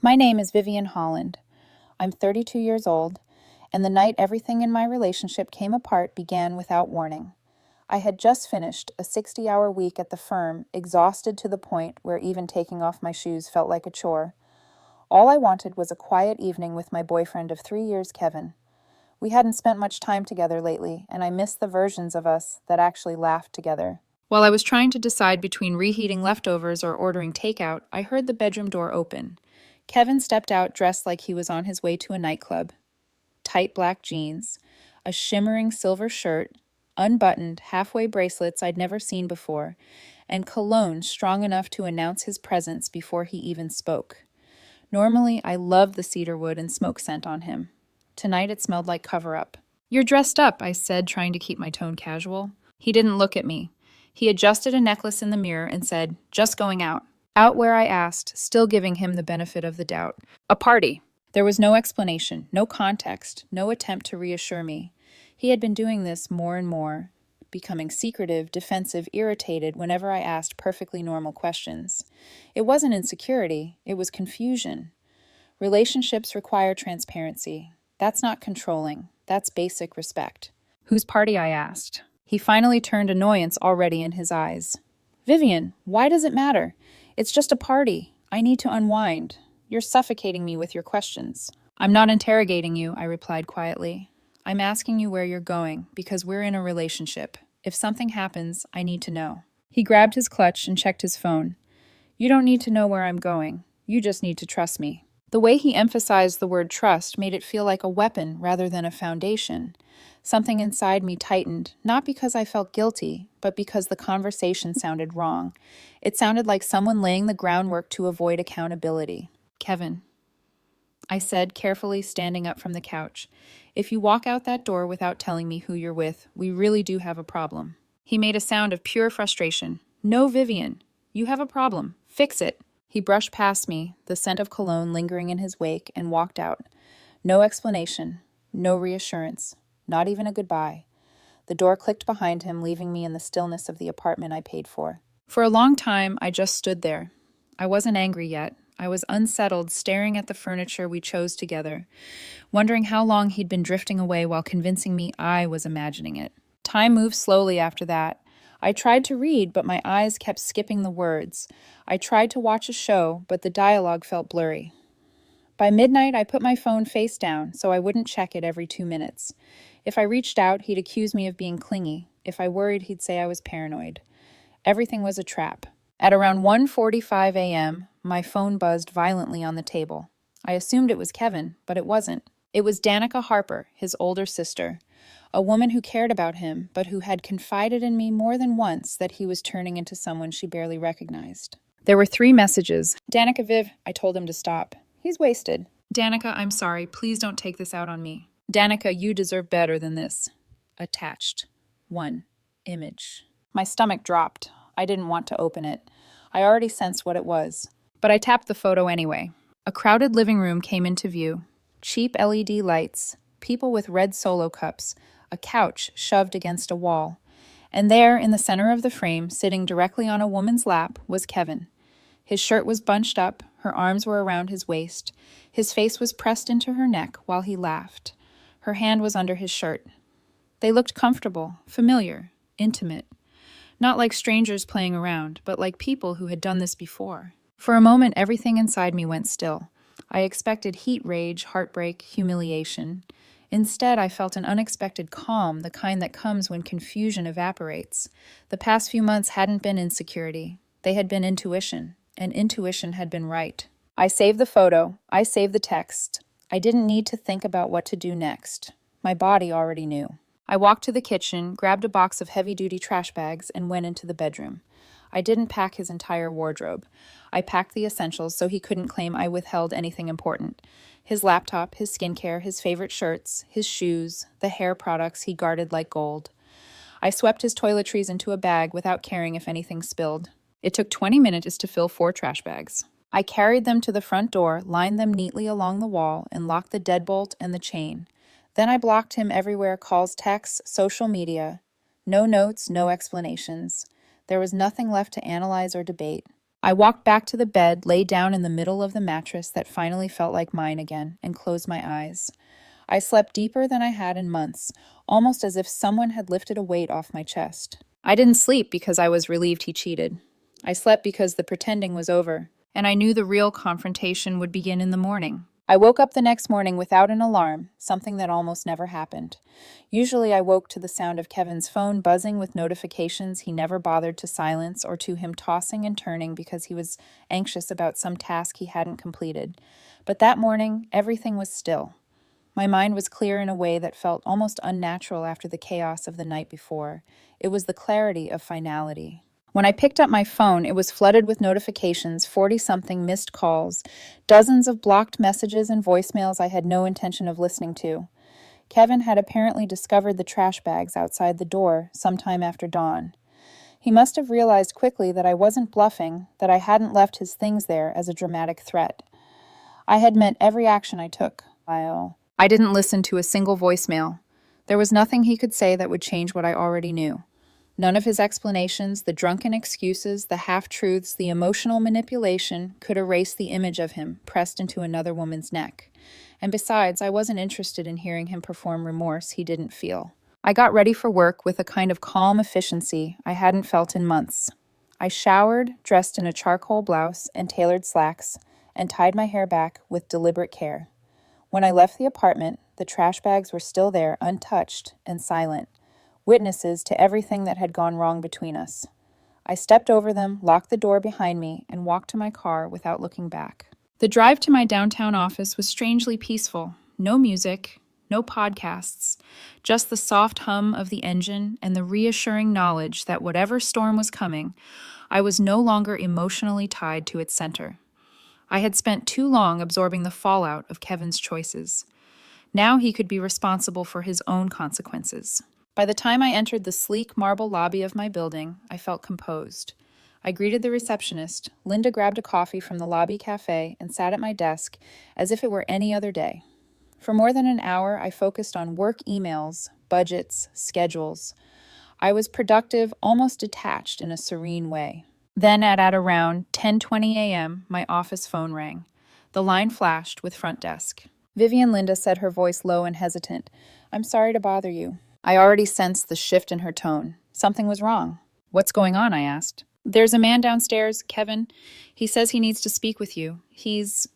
My name is Vivian Holland. I'm 32 years old, and the night everything in my relationship came apart began without warning. I had just finished a 60-hour week at the firm, exhausted to the point where even taking off my shoes felt like a chore. All I wanted was a quiet evening with my boyfriend of 3 years, Kevin. We hadn't spent much time together lately, and I missed the versions of us that actually laughed together. While I was trying to decide between reheating leftovers or ordering takeout, I heard the bedroom door open. Kevin stepped out dressed like he was on his way to a nightclub. Tight black jeans, a shimmering silver shirt, unbuttoned halfway bracelets I'd never seen before, and cologne strong enough to announce his presence before he even spoke. Normally, I loved the cedarwood and smoke scent on him. Tonight it smelled like cover-up. "You're dressed up," I said, trying to keep my tone casual. He didn't look at me. He adjusted a necklace in the mirror and said, "Just going out." Out where I asked, still giving him the benefit of the doubt. "A party." There was no explanation, no context, no attempt to reassure me. He had been doing this more and more, becoming secretive, defensive, irritated whenever I asked perfectly normal questions. It wasn't insecurity, it was confusion. Relationships require transparency. That's not controlling, that's basic respect. "Whose party?" I asked. He finally turned, annoyance already in his eyes. "Vivian, why does it matter? It's just a party. I need to unwind. You're suffocating me with your questions." "I'm not interrogating you," I replied quietly. "I'm asking you where you're going, because we're in a relationship. If something happens, I need to know." He grabbed his clutch and checked his phone. "You don't need to know where I'm going. You just need to trust me." The way he emphasized the word trust made it feel like a weapon rather than a foundation. Something inside me tightened, not because I felt guilty, but because the conversation sounded wrong. It sounded like someone laying the groundwork to avoid accountability. "Kevin," I said, carefully standing up from the couch, "if you walk out that door without telling me who you're with, we really do have a problem." He made a sound of pure frustration. "No, Vivian, you have a problem. Fix it." He brushed past me, the scent of cologne lingering in his wake, and walked out. No explanation, no reassurance, not even a goodbye. The door clicked behind him, leaving me in the stillness of the apartment I paid for. For a long time, I just stood there. I wasn't angry yet. I was unsettled, staring at the furniture we chose together, wondering how long he'd been drifting away while convincing me I was imagining it. Time moved slowly after that. I tried to read, but my eyes kept skipping the words. I tried to watch a show, but the dialogue felt blurry. By midnight, I put my phone face down so I wouldn't check it every 2 minutes. If I reached out, he'd accuse me of being clingy. If I worried, he'd say I was paranoid. Everything was a trap. At around 1:45 a.m., my phone buzzed violently on the table. I assumed it was Kevin, but it wasn't. It was Danica Harper, his older sister, a woman who cared about him, but who had confided in me more than once that he was turning into someone she barely recognized. There were 3 messages. "Danica, Viv," I told him to stop. "He's wasted." "Danica, I'm sorry. Please don't take this out on me." "Danica, you deserve better than this." Attached. 1. Image. My stomach dropped. I didn't want to open it. I already sensed what it was. But I tapped the photo anyway. A crowded living room came into view. Cheap LED lights, people with red Solo cups, a couch shoved against a wall. And there, in the center of the frame, sitting directly on a woman's lap, was Kevin. His shirt was bunched up, her arms were around his waist. His face was pressed into her neck while he laughed. Her hand was under his shirt. They looked comfortable, familiar, intimate. Not like strangers playing around, but like people who had done this before. For a moment, everything inside me went still. I expected heat rage, heartbreak, humiliation. Instead, I felt an unexpected calm, the kind that comes when confusion evaporates. The past few months hadn't been insecurity. They had been intuition, and intuition had been right. I saved the photo. I saved the text. I didn't need to think about what to do next. My body already knew. I walked to the kitchen, grabbed a box of heavy-duty trash bags, and went into the bedroom. I didn't pack his entire wardrobe. I packed the essentials so he couldn't claim I withheld anything important. His laptop, his skincare, his favorite shirts, his shoes, the hair products he guarded like gold. I swept his toiletries into a bag without caring if anything spilled. It took 20 minutes to fill 4 trash bags. I carried them to the front door, lined them neatly along the wall, and locked the deadbolt and the chain. Then I blocked him everywhere: calls, texts, social media. No notes, no explanations. There was nothing left to analyze or debate. I walked back to the bed, lay down in the middle of the mattress that finally felt like mine again, and closed my eyes. I slept deeper than I had in months, almost as if someone had lifted a weight off my chest. I didn't sleep because I was relieved he cheated. I slept because the pretending was over, and I knew the real confrontation would begin in the morning. I woke up the next morning without an alarm, something that almost never happened. Usually I woke to the sound of Kevin's phone buzzing with notifications he never bothered to silence, or to him tossing and turning because he was anxious about some task he hadn't completed. But that morning, everything was still. My mind was clear in a way that felt almost unnatural after the chaos of the night before. It was the clarity of finality. When I picked up my phone, it was flooded with notifications, 40-something missed calls, dozens of blocked messages and voicemails I had no intention of listening to. Kevin had apparently discovered the trash bags outside the door sometime after dawn. He must have realized quickly that I wasn't bluffing, that I hadn't left his things there as a dramatic threat. I had meant every action I took. I didn't listen to a single voicemail. There was nothing he could say that would change what I already knew. None of his explanations, the drunken excuses, the half-truths, the emotional manipulation could erase the image of him pressed into another woman's neck. And besides, I wasn't interested in hearing him perform remorse he didn't feel. I got ready for work with a kind of calm efficiency I hadn't felt in months. I showered, dressed in a charcoal blouse and tailored slacks, and tied my hair back with deliberate care. When I left the apartment, the trash bags were still there, untouched and silent, witnesses to everything that had gone wrong between us. I stepped over them, locked the door behind me, and walked to my car without looking back. The drive to my downtown office was strangely peaceful. No music, no podcasts, just the soft hum of the engine and the reassuring knowledge that whatever storm was coming, I was no longer emotionally tied to its center. I had spent too long absorbing the fallout of Kevin's choices. Now he could be responsible for his own consequences. By the time I entered the sleek marble lobby of my building, I felt composed. I greeted the receptionist. Linda grabbed a coffee from the lobby cafe and sat at my desk as if it were any other day. For more than an hour, I focused on work emails, budgets, schedules. I was productive, almost detached in a serene way. Then at around 10:20 a.m., my office phone rang. The line flashed with front desk. Vivian, Linda said, her voice low and hesitant. "I'm sorry to bother you." I already sensed the shift in her tone. Something was wrong. "What's going on?" I asked. "There's a man downstairs, Kevin. He says he needs to speak with you. He's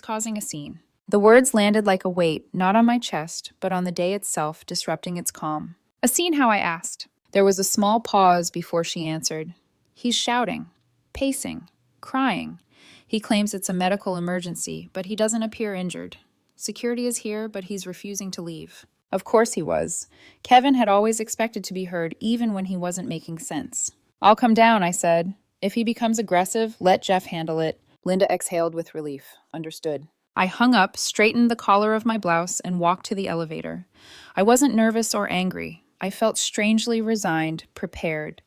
causing a scene." The words landed like a weight, not on my chest, but on the day itself, disrupting its calm. "A scene how?" I asked. There was a small pause before she answered. "He's shouting, pacing, crying. He claims it's a medical emergency, but he doesn't appear injured. Security is here, but he's refusing to leave." Of course he was. Kevin had always expected to be heard, even when he wasn't making sense. "I'll come down," I said. "If he becomes aggressive, let Jeff handle it." Linda exhaled with relief. "Understood." I hung up, straightened the collar of my blouse, and walked to the elevator. I wasn't nervous or angry. I felt strangely resigned, prepared.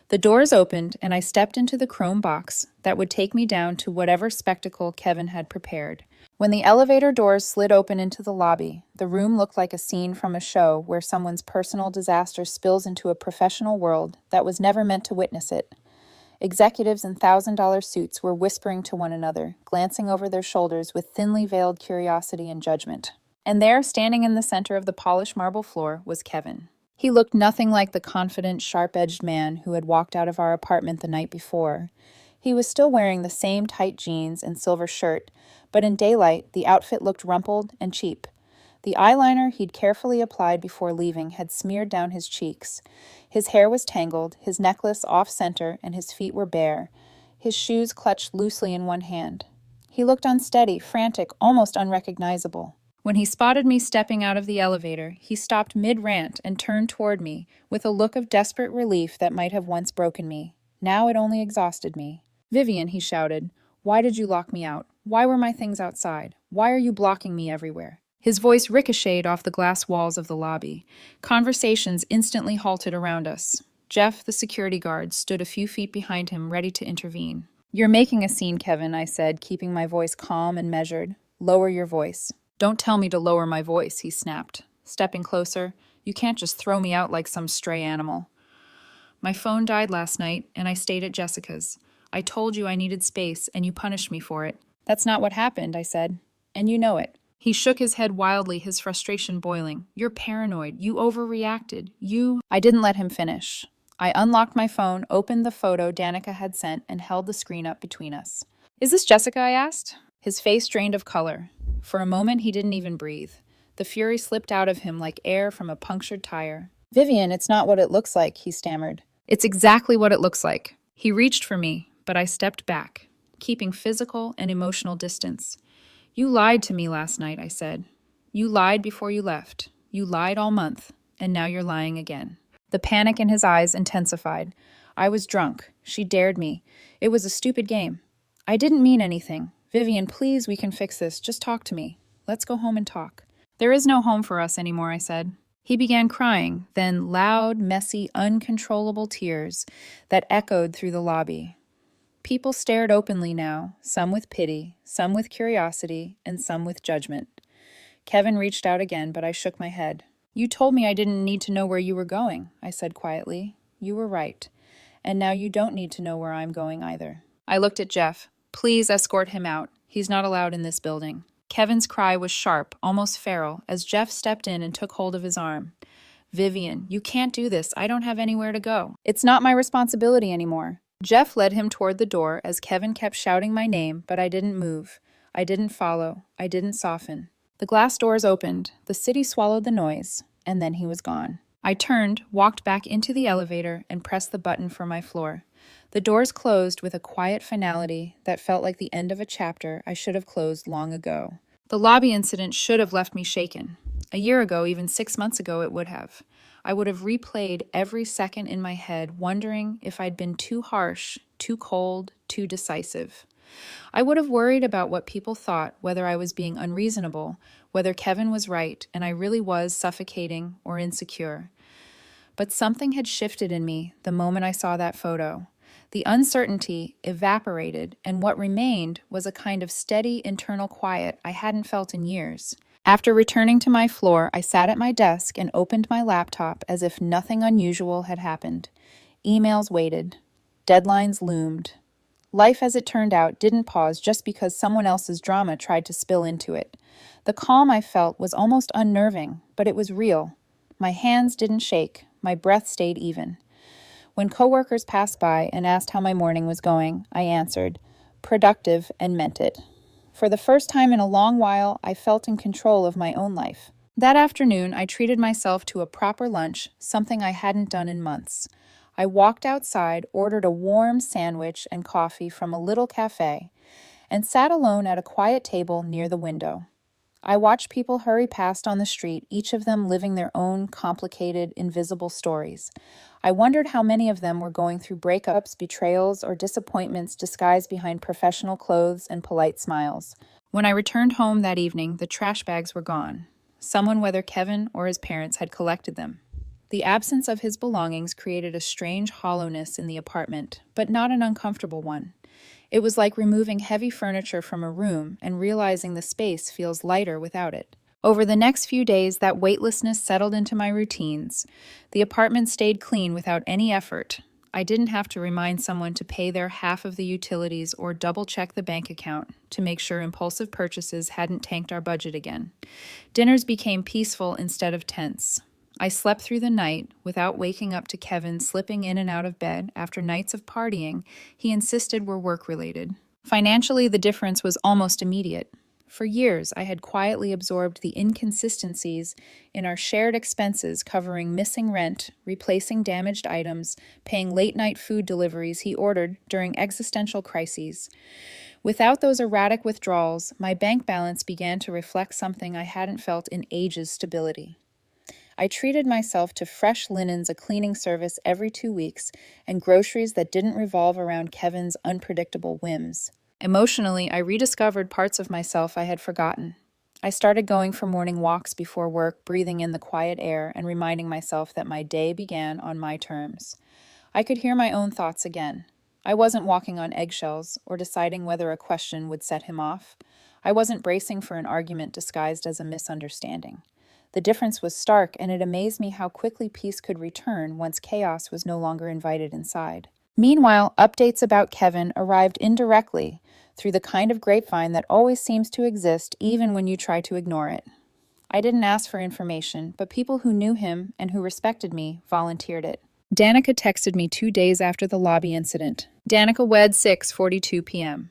The doors opened, and I stepped into the chrome box that would take me down to whatever spectacle Kevin had prepared. When the elevator doors slid open into the lobby, the room looked like a scene from a show where someone's personal disaster spills into a professional world that was never meant to witness it. Executives in $1,000 suits were whispering to one another, glancing over their shoulders with thinly veiled curiosity and judgment. And there, standing in the center of the polished marble floor, was Kevin. He looked nothing like the confident, sharp-edged man who had walked out of our apartment the night before. He was still wearing the same tight jeans and silver shirt, but in daylight, the outfit looked rumpled and cheap. The eyeliner he'd carefully applied before leaving had smeared down his cheeks. His hair was tangled, his necklace off-center, and his feet were bare. His shoes clutched loosely in one hand. He looked unsteady, frantic, almost unrecognizable. When he spotted me stepping out of the elevator, he stopped mid-rant and turned toward me with a look of desperate relief that might have once broken me. Now it only exhausted me. "Vivian," he shouted, "why did you lock me out? Why were my things outside? Why are you blocking me everywhere?" His voice ricocheted off the glass walls of the lobby. Conversations instantly halted around us. Jeff, the security guard, stood a few feet behind him, ready to intervene. "You're making a scene, Kevin," I said, keeping my voice calm and measured. "Lower your voice." "Don't tell me to lower my voice," he snapped, stepping closer. "You can't just throw me out like some stray animal." "My phone died last night, and I stayed at Jessica's. I told you I needed space, and you punished me for it. That's not what happened, I said. And you know it. He shook his head wildly, his frustration boiling. You're paranoid. You overreacted. I didn't let him finish. I unlocked my phone, opened the photo Danica had sent, and held the screen up between us. Is this Jessica? I asked. His face drained of color. For a moment, he didn't even breathe. The fury slipped out of him like air from a punctured tire. Vivian, it's not what it looks like, he stammered. It's exactly what it looks like. He reached for me, but I stepped back, keeping physical and emotional distance. You lied to me last night, I said. You lied before you left. You lied all month, and now you're lying again. The panic in his eyes intensified. I was drunk. She dared me. It was a stupid game. I didn't mean anything. Vivian, please, we can fix this. Just talk to me. Let's go home and talk. There is no home for us anymore, I said. He began crying, then loud, messy, uncontrollable tears that echoed through the lobby. People stared openly now, some with pity, some with curiosity, and some with judgment. Kevin reached out again, but I shook my head. You told me I didn't need to know where you were going, I said quietly. You were right. And now you don't need to know where I'm going either. I looked at Jeff. Please escort him out. He's not allowed in this building. Kevin's cry was sharp, almost feral, as Jeff stepped in and took hold of his arm. Vivian, you can't do this. I don't have anywhere to go. It's not my responsibility anymore. Jeff led him toward the door as Kevin kept shouting my name, but I didn't move. I didn't follow. I didn't soften. The glass doors opened, the city swallowed the noise, and then he was gone. I turned, walked back into the elevator, and pressed the button for my floor. The doors closed with a quiet finality that felt like the end of a chapter I should have closed long ago. The lobby incident should have left me shaken. A year ago, even 6 months ago, it would have. I would have replayed every second in my head, wondering if I'd been too harsh, too cold, too decisive. I would have worried about what people thought, whether I was being unreasonable, whether Kevin was right, and I really was suffocating or insecure. But something had shifted in me the moment I saw that photo. The uncertainty evaporated, and what remained was a kind of steady internal quiet I hadn't felt in years. After returning to my floor, I sat at my desk and opened my laptop as if nothing unusual had happened. Emails waited. Deadlines loomed. Life, as it turned out, didn't pause just because someone else's drama tried to spill into it. The calm I felt was almost unnerving, but it was real. My hands didn't shake. My breath stayed even. When coworkers passed by and asked how my morning was going, I answered, productive, and meant it. For the first time in a long while, I felt in control of my own life. That afternoon, I treated myself to a proper lunch, something I hadn't done in months. I walked outside, ordered a warm sandwich and coffee from a little cafe, and sat alone at a quiet table near the window. I watched people hurry past on the street, each of them living their own complicated, invisible stories. I wondered how many of them were going through breakups, betrayals, or disappointments disguised behind professional clothes and polite smiles. When I returned home that evening, the trash bags were gone. Someone, whether Kevin or his parents, had collected them. The absence of his belongings created a strange hollowness in the apartment, but not an uncomfortable one. It was like removing heavy furniture from a room and realizing the space feels lighter without it. Over the next few days, that weightlessness settled into my routines. The apartment stayed clean without any effort. I didn't have to remind someone to pay their half of the utilities or double-check the bank account to make sure impulsive purchases hadn't tanked our budget again. Dinners became peaceful instead of tense. I slept through the night without waking up to Kevin slipping in and out of bed after nights of partying he insisted were work-related. Financially, the difference was almost immediate. For years, I had quietly absorbed the inconsistencies in our shared expenses covering missing rent, replacing damaged items, paying late-night food deliveries he ordered during existential crises. Without those erratic withdrawals, my bank balance began to reflect something I hadn't felt in ages: stability. I treated myself to fresh linens, a cleaning service every 2 weeks, and groceries that didn't revolve around Kevin's unpredictable whims. Emotionally, I rediscovered parts of myself I had forgotten. I started going for morning walks before work, breathing in the quiet air and reminding myself that my day began on my terms. I could hear my own thoughts again. I wasn't walking on eggshells or deciding whether a question would set him off. I wasn't bracing for an argument disguised as a misunderstanding. The difference was stark, and it amazed me how quickly peace could return once chaos was no longer invited inside. Meanwhile, updates about Kevin arrived indirectly through the kind of grapevine that always seems to exist even when you try to ignore it. I didn't ask for information, but people who knew him and who respected me volunteered it. Danica texted me 2 days after the lobby incident. Danica wed 6:42 p.m.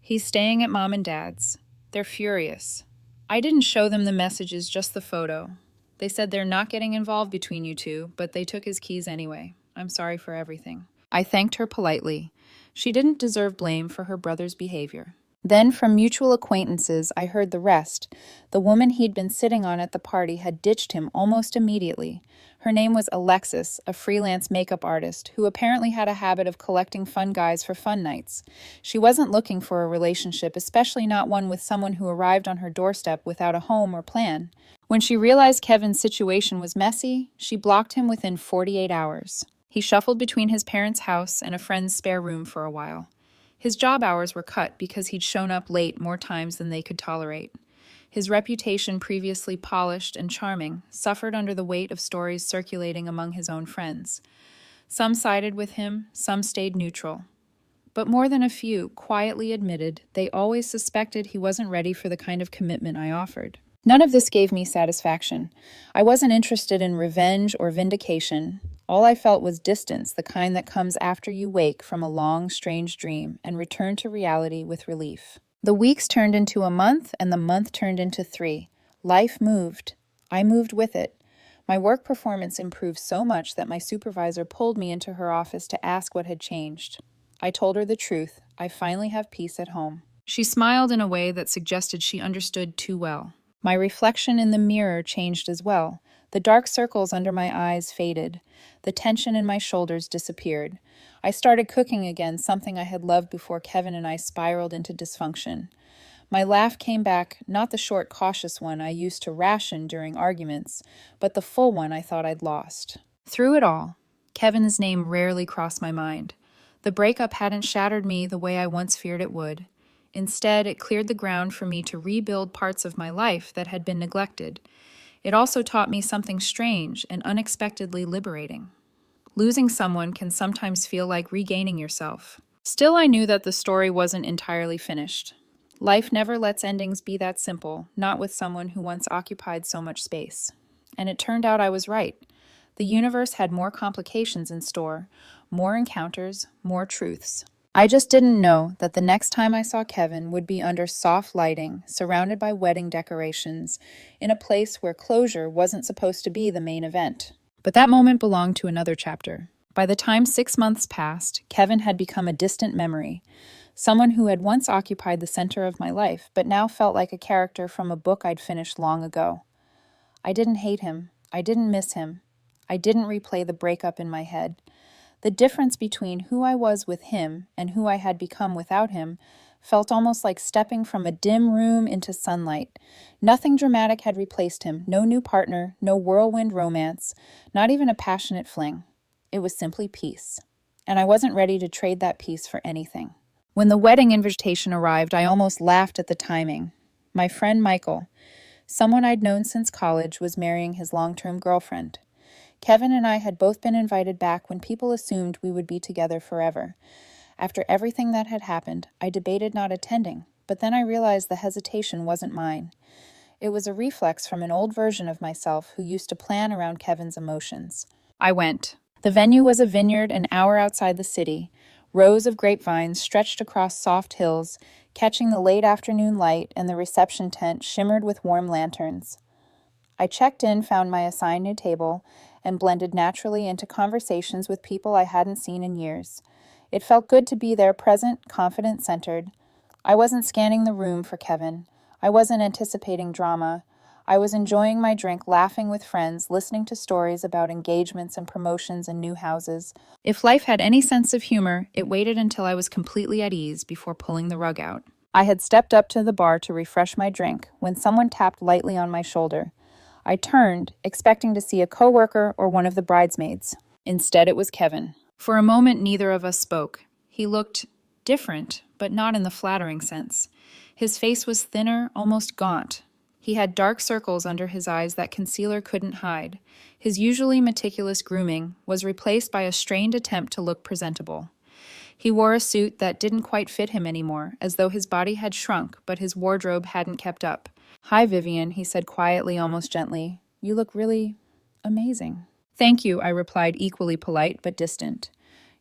He's staying at mom and dad's. They're furious. I didn't show them the messages, just the photo. They said they're not getting involved between you two, but they took his keys anyway. I'm sorry for everything. I thanked her politely. She didn't deserve blame for her brother's behavior. Then, from mutual acquaintances, I heard the rest. The woman he'd been sitting on at the party had ditched him almost immediately. Her name was Alexis, a freelance makeup artist who apparently had a habit of collecting fun guys for fun nights. She wasn't looking for a relationship, especially not one with someone who arrived on her doorstep without a home or plan. When she realized Kevin's situation was messy, she blocked him within 48 hours. He shuffled between his parents' house and a friend's spare room for a while. His job hours were cut because he'd shown up late more times than they could tolerate. His reputation, previously polished and charming, suffered under the weight of stories circulating among his own friends. Some sided with him, some stayed neutral. But more than a few quietly admitted they always suspected he wasn't ready for the kind of commitment I offered. None of this gave me satisfaction. I wasn't interested in revenge or vindication. All I felt was distance, the kind that comes after you wake from a long, strange dream and return to reality with relief. The weeks turned into a month, and the month turned into 3. Life moved. I moved with it. My work performance improved so much that my supervisor pulled me into her office to ask what had changed. I told her the truth. I finally have peace at home. She smiled in a way that suggested she understood too well. My reflection in the mirror changed as well. The dark circles under my eyes faded. The tension in my shoulders disappeared. I started cooking again, something I had loved before Kevin and I spiraled into dysfunction. My laugh came back, not the short, cautious one I used to ration during arguments, but the full one I thought I'd lost. Through it all, Kevin's name rarely crossed my mind. The breakup hadn't shattered me the way I once feared it would. Instead, it cleared the ground for me to rebuild parts of my life that had been neglected. It also taught me something strange and unexpectedly liberating. Losing someone can sometimes feel like regaining yourself. Still, I knew that the story wasn't entirely finished. Life never lets endings be that simple, not with someone who once occupied so much space. And it turned out I was right. The universe had more complications in store, more encounters, more truths. I just didn't know that the next time I saw Kevin would be under soft lighting, surrounded by wedding decorations, in a place where closure wasn't supposed to be the main event. But that moment belonged to another chapter. By the time 6 months passed, Kevin had become a distant memory, someone who had once occupied the center of my life, but now felt like a character from a book I'd finished long ago. I didn't hate him. I didn't miss him. I didn't replay the breakup in my head. The difference between who I was with him and who I had become without him felt almost like stepping from a dim room into sunlight. Nothing dramatic had replaced him, no new partner, no whirlwind romance, not even a passionate fling. It was simply peace. And I wasn't ready to trade that peace for anything. When the wedding invitation arrived, I almost laughed at the timing. My friend Michael, someone I'd known since college, was marrying his long-term girlfriend. Kevin and I had both been invited back when people assumed we would be together forever. After everything that had happened, I debated not attending, but then I realized the hesitation wasn't mine. It was a reflex from an old version of myself who used to plan around Kevin's emotions. I went. The venue was a vineyard an hour outside the city. Rows of grapevines stretched across soft hills, catching the late afternoon light, and the reception tent shimmered with warm lanterns. I checked in, found my assigned new table, and blended naturally into conversations with people I hadn't seen in years. It felt good to be there, present, confident, centered. I wasn't scanning the room for Kevin. I wasn't anticipating drama. I was enjoying my drink, laughing with friends, listening to stories about engagements and promotions and new houses. If life had any sense of humor, it waited until I was completely at ease before pulling the rug out. I had stepped up to the bar to refresh my drink when someone tapped lightly on my shoulder. I turned, expecting to see a coworker or one of the bridesmaids. Instead, it was Kevin. For a moment, neither of us spoke. He looked different, but not in the flattering sense. His face was thinner, almost gaunt. He had dark circles under his eyes that concealer couldn't hide. His usually meticulous grooming was replaced by a strained attempt to look presentable. He wore a suit that didn't quite fit him anymore, as though his body had shrunk, but his wardrobe hadn't kept up. "Hi, Vivian," he said quietly, almost gently. "You look really amazing." "Thank you," I replied, equally polite but distant.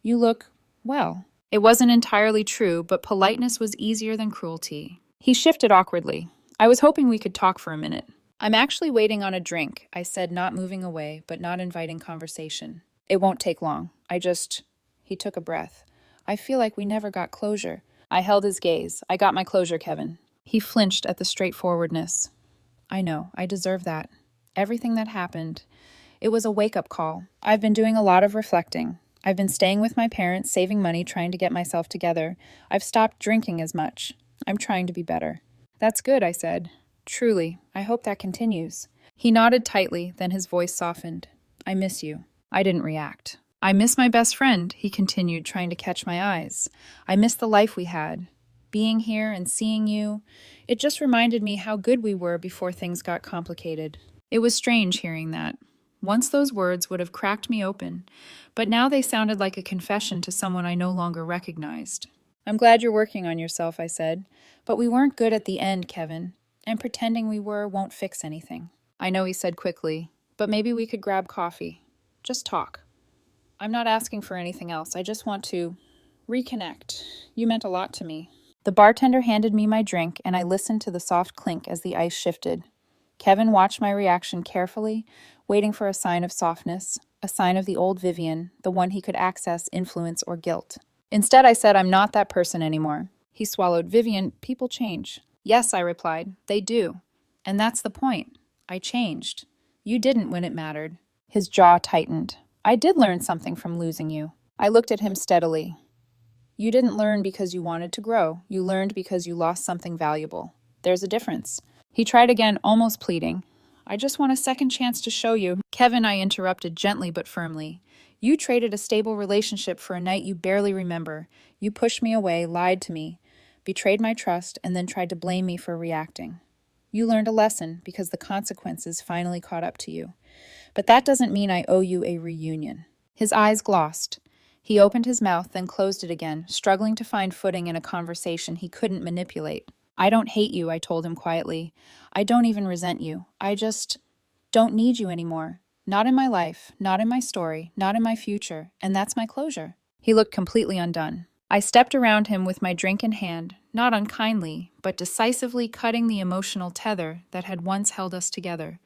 "You look, well." It wasn't entirely true, but politeness was easier than cruelty. He shifted awkwardly. "I was hoping we could talk for a minute." "I'm actually waiting on a drink," I said, not moving away, but not inviting conversation. "It won't take long. He took a breath. "I feel like we never got closure." I held his gaze. "I got my closure, Kevin." He flinched at the straightforwardness. "I know. I deserve that. Everything that happened. It was a wake-up call. I've been doing a lot of reflecting. I've been staying with my parents, saving money, trying to get myself together. I've stopped drinking as much. I'm trying to be better." "That's good," I said. "Truly. I hope that continues." He nodded tightly, then his voice softened. "I miss you." I didn't react. "I miss my best friend," he continued, trying to catch my eyes. "I miss the life we had. Being here and seeing you, it just reminded me how good we were before things got complicated." It was strange hearing that. Once those words would have cracked me open, but now they sounded like a confession to someone I no longer recognized. "I'm glad you're working on yourself," I said, "but we weren't good at the end, Kevin, and pretending we were won't fix anything." "I know," he said quickly, "but maybe we could grab coffee. Just talk. I'm not asking for anything else. I just want to reconnect. You meant a lot to me." The bartender handed me my drink, and I listened to the soft clink as the ice shifted. Kevin watched my reaction carefully, waiting for a sign of softness, a sign of the old Vivian, the one he could access influence or guilt. Instead, I said, "I'm not that person anymore." He swallowed. "Vivian, people change." "Yes," I replied, "they do. And that's the point. I changed. You didn't when it mattered." His jaw tightened. "I did learn something from losing you." I looked at him steadily. "You didn't learn because you wanted to grow. You learned because you lost something valuable. There's a difference." He tried again, almost pleading. "I just want a second chance to show you." "Kevin," I interrupted gently but firmly. "You traded a stable relationship for a night you barely remember. You pushed me away, lied to me, betrayed my trust, and then tried to blame me for reacting. You learned a lesson because the consequences finally caught up to you. But that doesn't mean I owe you a reunion." His eyes glossed. He opened his mouth, then closed it again, struggling to find footing in a conversation he couldn't manipulate. "I don't hate you," I told him quietly. "I don't even resent you. I just don't need you anymore. Not in my life, not in my story, not in my future, and that's my closure." He looked completely undone. I stepped around him with my drink in hand, not unkindly, but decisively cutting the emotional tether that had once held us together.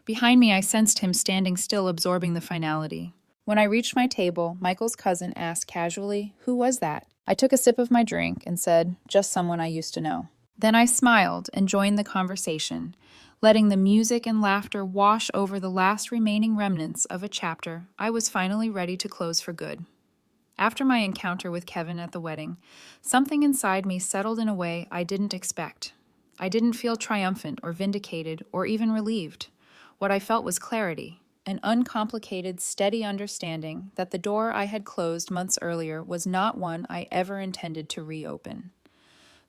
Behind me, I sensed him standing still, absorbing the finality. When I reached my table, Michael's cousin asked casually, "Who was that?" I took a sip of my drink and said, "Just someone I used to know." Then I smiled and joined the conversation, letting the music and laughter wash over the last remaining remnants of a chapter I was finally ready to close for good. After my encounter with Kevin at the wedding, something inside me settled in a way I didn't expect. I didn't feel triumphant or vindicated or even relieved. What I felt was clarity, an uncomplicated, steady understanding that the door I had closed months earlier was not one I ever intended to reopen.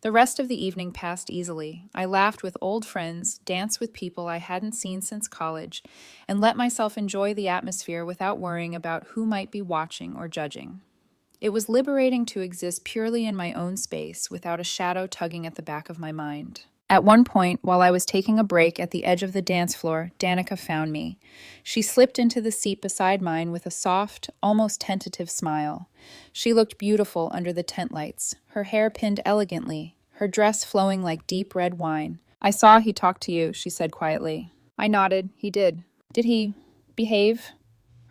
The rest of the evening passed easily. I laughed with old friends, danced with people I hadn't seen since college, and let myself enjoy the atmosphere without worrying about who might be watching or judging. It was liberating to exist purely in my own space without a shadow tugging at the back of my mind. At one point, while I was taking a break at the edge of the dance floor, Danica found me. She slipped into the seat beside mine with a soft, almost tentative smile. She looked beautiful under the tent lights, her hair pinned elegantly, her dress flowing like deep red wine. "I saw he talked to you," she said quietly. I nodded. "He did." "Did he behave?"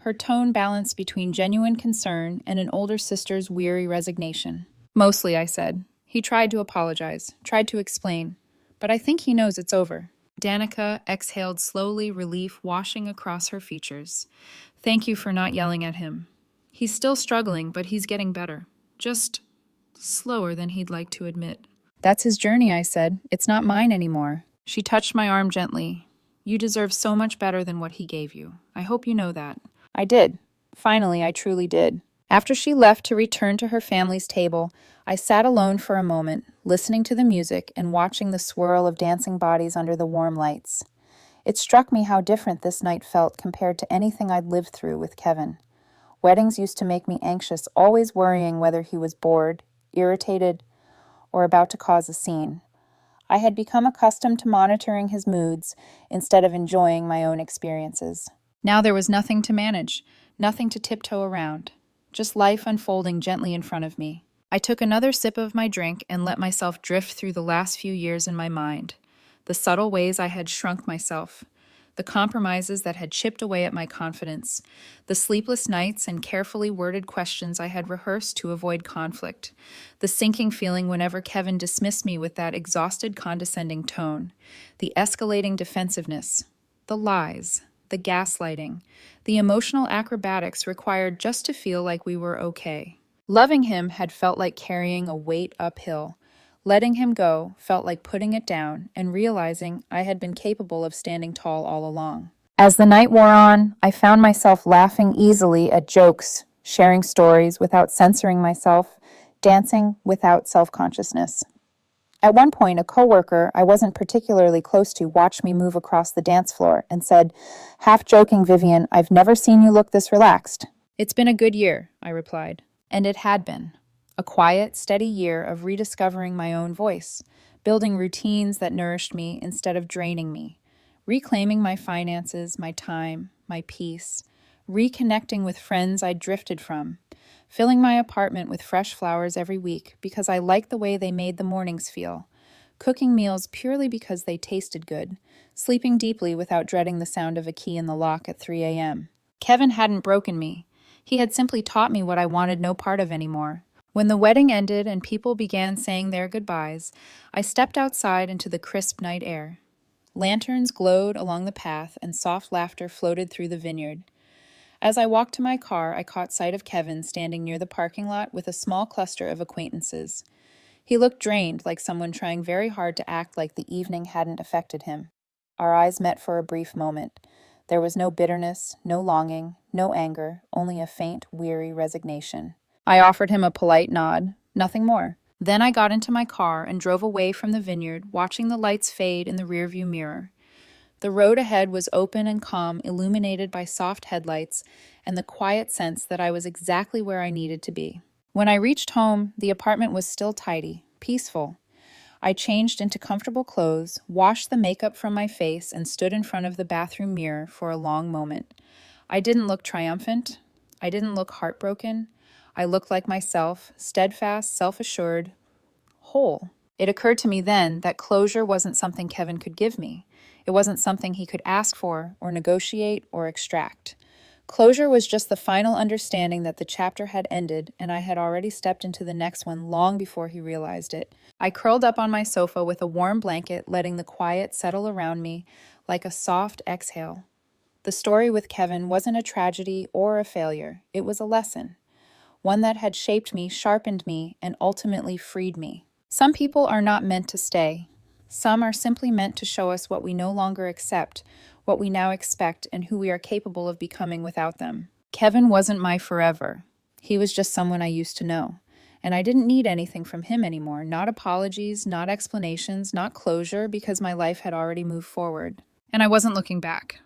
Her tone balanced between genuine concern and an older sister's weary resignation. "Mostly," I said. "He tried to apologize, tried to explain. But I think he knows it's over." Danica exhaled slowly, relief washing across her features. "Thank you for not yelling at him. He's still struggling, but he's getting better. Just slower than he'd like to admit." "That's his journey," I said. "It's not mine anymore." She touched my arm gently. "You deserve so much better than what he gave you. I hope you know that." I did. Finally, I truly did. After she left to return to her family's table, I sat alone for a moment, listening to the music and watching the swirl of dancing bodies under the warm lights. It struck me how different this night felt compared to anything I'd lived through with Kevin. Weddings used to make me anxious, always worrying whether he was bored, irritated, or about to cause a scene. I had become accustomed to monitoring his moods instead of enjoying my own experiences. Now there was nothing to manage, nothing to tiptoe around, just life unfolding gently in front of me. I took another sip of my drink and let myself drift through the last few years in my mind, the subtle ways I had shrunk myself, the compromises that had chipped away at my confidence, the sleepless nights and carefully worded questions I had rehearsed to avoid conflict, the sinking feeling whenever Kevin dismissed me with that exhausted, condescending tone, the escalating defensiveness, the lies, the gaslighting, the emotional acrobatics required just to feel like we were okay. Loving him had felt like carrying a weight uphill. Letting him go felt like putting it down and realizing I had been capable of standing tall all along. As the night wore on, I found myself laughing easily at jokes, sharing stories without censoring myself, dancing without self-consciousness. At one point, a coworker I wasn't particularly close to watched me move across the dance floor and said, half joking, "Vivian, I've never seen you look this relaxed." "It's been a good year," I replied. And it had been. A quiet, steady year of rediscovering my own voice, building routines that nourished me instead of draining me, reclaiming my finances, my time, my peace, reconnecting with friends I'd drifted from, filling my apartment with fresh flowers every week because I liked the way they made the mornings feel, cooking meals purely because they tasted good, sleeping deeply without dreading the sound of a key in the lock at 3 a.m. Kevin hadn't broken me. He had simply taught me what I wanted no part of anymore. When the wedding ended and people began saying their goodbyes, I stepped outside into the crisp night air. Lanterns glowed along the path and soft laughter floated through the vineyard. As I walked to my car, I caught sight of Kevin standing near the parking lot with a small cluster of acquaintances. He looked drained, like someone trying very hard to act like the evening hadn't affected him. Our eyes met for a brief moment. There was no bitterness, no longing, no anger, only a faint, weary resignation. I offered him a polite nod, nothing more. Then I got into my car and drove away from the vineyard, watching the lights fade in the rearview mirror. The road ahead was open and calm, illuminated by soft headlights and the quiet sense that I was exactly where I needed to be. When I reached home, the apartment was still tidy, peaceful. I changed into comfortable clothes, washed the makeup from my face, and stood in front of the bathroom mirror for a long moment. I didn't look triumphant. I didn't look heartbroken. I looked like myself, steadfast, self-assured, whole. It occurred to me then that closure wasn't something Kevin could give me. It wasn't something he could ask for, or negotiate, or extract. Closure was just the final understanding that the chapter had ended and I had already stepped into the next one long before he realized it. I curled up on my sofa with a warm blanket, letting the quiet settle around me like a soft exhale. The story with Kevin wasn't a tragedy or a failure. It was a lesson. One that had shaped me, sharpened me, and ultimately freed me. Some people are not meant to stay. Some are simply meant to show us what we no longer accept, what we now expect, and who we are capable of becoming without them. Kevin wasn't my forever. He was just someone I used to know. And I didn't need anything from him anymore. Not apologies, not explanations, not closure, because my life had already moved forward. And I wasn't looking back.